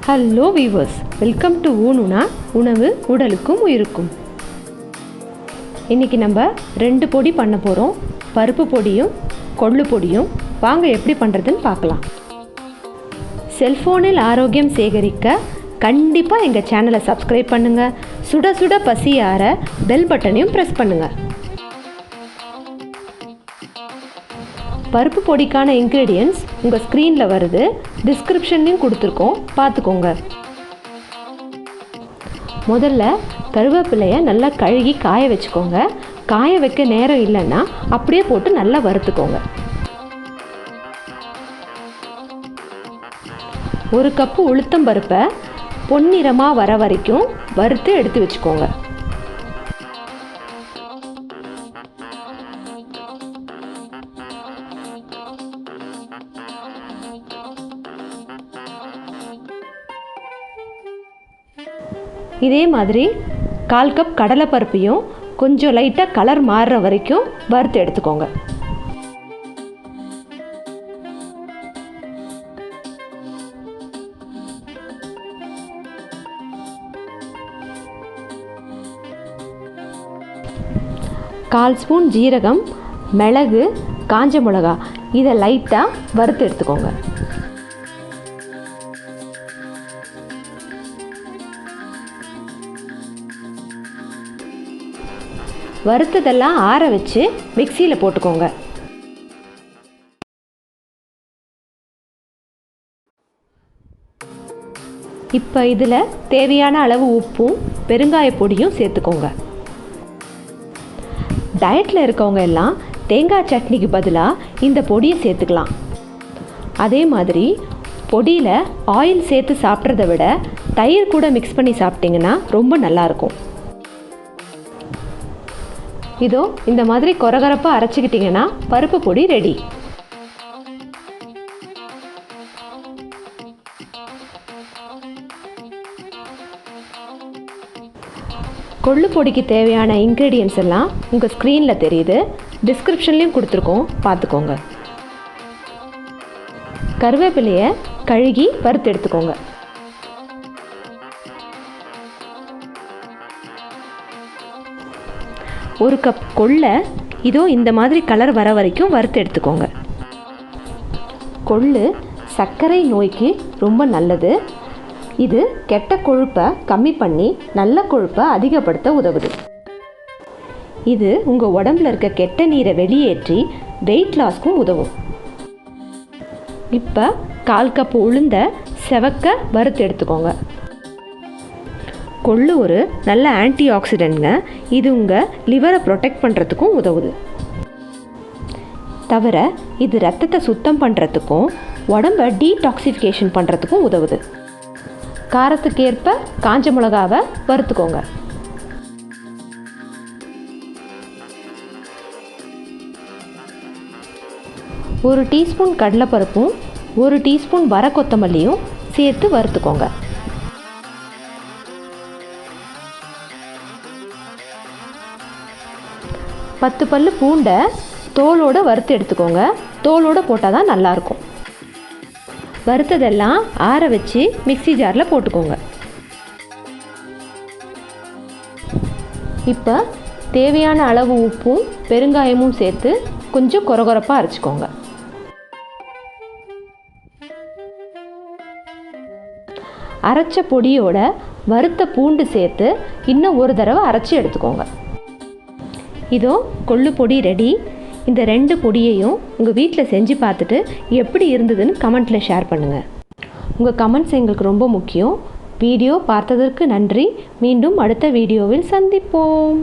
Hello viewers, welcome to ஊனுனா உணவு உடலுக்கும் உயிருக்கும். இன்றைக்கி நம்ம 2 பொடி பண்ண போகிறோம். பருப்பு பொடியும் கொள்ளு பொடியும். வாங்க எப்படி பண்ணுறதுன்னு பார்க்கலாம். செல்ஃபோனில் ஆரோக்கியம் சேகரிக்க கண்டிப்பாக எங்கள் சேனலை சப்ஸ்கிரைப் பண்ணுங்கள். சுட சுட பசி ஆற பெல் பட்டனையும் ப்ரெஸ் பண்ணுங்கள். பருப்பு பொடிக்கான இன்க்ரீடியன்ட்ஸ் உங்கள் ஸ்க்ரீனில் வருது, டிஸ்கிரிப்ஷன்லையும் கொடுத்துருக்கோம், பார்த்துக்கோங்க. முதல்ல கருவேப்பிலையை நல்லா கழுகி காய வச்சுக்கோங்க. காய வைக்க நேரம் இல்லைன்னா அப்படியே போட்டு நல்லா வறுத்துக்கோங்க. 1 கப்பு உளுத்தம் பருப்பை பொன்னிறமாக வர வரைக்கும் வறுத்து எடுத்து வச்சுக்கோங்க. இதே மாதிரி 1/4 கப் கடலைப்பருப்பையும் கொஞ்சம் லைட்டாக கலர் மாறுற வரைக்கும் வறுத்து எடுத்துக்கோங்க. கால் ஸ்பூன் ஜீரகம், மிளகு, காஞ்ச மிளகா இதை லைட்டாக வறுத்து எடுத்துக்கோங்க. வறுத்ததெல்லாம் ஆற வச்சு மிக்சியில் போட்டுக்கோங்க. இப்போ இதில் தேவையான அளவு உப்பும் பெருங்காய பொடியும் சேர்த்துக்கோங்க. டயட்டில் இருக்கவங்க எல்லாம் தேங்காய் சட்னிக்கு பதிலாக இந்த பொடியை சேர்த்துக்கலாம். அதே மாதிரி பொடியில் ஆயில் சேர்த்து சாப்பிட்றத விட தயிர் கூட மிக்ஸ் பண்ணி சாப்பிட்டிங்கன்னா ரொம்ப நல்லாயிருக்கும். இதோ இந்த மாதிரி கொரகரப்பாக அரைச்சிக்கிட்டிங்கன்னா பருப்பு பொடி ரெடி. கொள்ளு பொடிக்கு தேவையான இன்க்ரீடியன்ட்ஸ் எல்லாம் உங்கள் ஸ்க்ரீனில் தெரியுது, டிஸ்கிரிப்ஷன்லேயும் கொடுத்துருக்கோம், பார்த்துக்கோங்க. கருவேப்பிலையை கழுகி வறுத்து எடுத்துக்கோங்க. ஒரு கப் கொள்ளை இதோ இந்த மாதிரி கலர் வர வரைக்கும் வறுத்து எடுத்துக்கோங்க. கொள்ளு சர்க்கரை நோய்க்கு ரொம்ப நல்லது. இது கெட்ட கொழுப்பை கம்மி பண்ணி நல்ல கொழுப்பை அதிகப்படுத்த உதவுது. இது உங்கள் உடம்புல இருக்க கெட்ட நீரை வெளியேற்றி வெயிட் லாஸ்க்கும் உதவும். இப்போ 1/4 கப் உளுந்த செவக்க வறுத்து எடுத்துக்கோங்க. கொள்ளு ஒரு நல்ல ஆன்டி ஆக்சிடென்ட்ங்க. இது உங்கள் லிவரை ப்ரொடெக்ட் பண்ணுறதுக்கும் உதவுது. தவிர இது ரத்தத்தை சுத்தம் பண்ணுறதுக்கும் உடம்பை டீடாக்சிஃபிகேஷன் பண்ணுறதுக்கும் உதவுது. காரத்துக்கு ஏற்ப காஞ்ச மிளகாவை வறுத்துக்கோங்க. ஒரு டீஸ்பூன் கடலைப்பருப்பும் 1 டீஸ்பூன் வர கொத்தமல்லியும் சேர்த்து வறுத்துக்கோங்க. பத்து பல்லு பூண்டை தோலோடு வறுத்து எடுத்துக்கோங்க. தோலோடு போட்டால் தான் நல்லாயிருக்கும். வறுத்ததெல்லாம் ஆற வச்சு மிக்ஸி ஜாரில் போட்டுக்கோங்க. இப்போ தேவையான அளவு உப்பும் பெருங்காயமும் சேர்த்து கொஞ்சம் கொரகொரப்பாக அரைச்சிக்கோங்க. அரைச்ச பொடியோட வறுத்த பூண்டு சேர்த்து இன்னும் ஒரு தடவை அரைச்சி எடுத்துக்கோங்க. இதோ கொள்ளு பொடி ரெடி. இந்த 2 பொடியையும் உங்கள் வீட்டில் செஞ்சு பார்த்துட்டு எப்படி இருந்ததுன்னு கமெண்ட்டில் ஷேர் பண்ணுங்கள். உங்கள் கமெண்ட்ஸ் எங்களுக்கு ரொம்ப முக்கியம். வீடியோ பார்த்ததற்கு நன்றி. மீண்டும் அடுத்த வீடியோவில் சந்திப்போம்.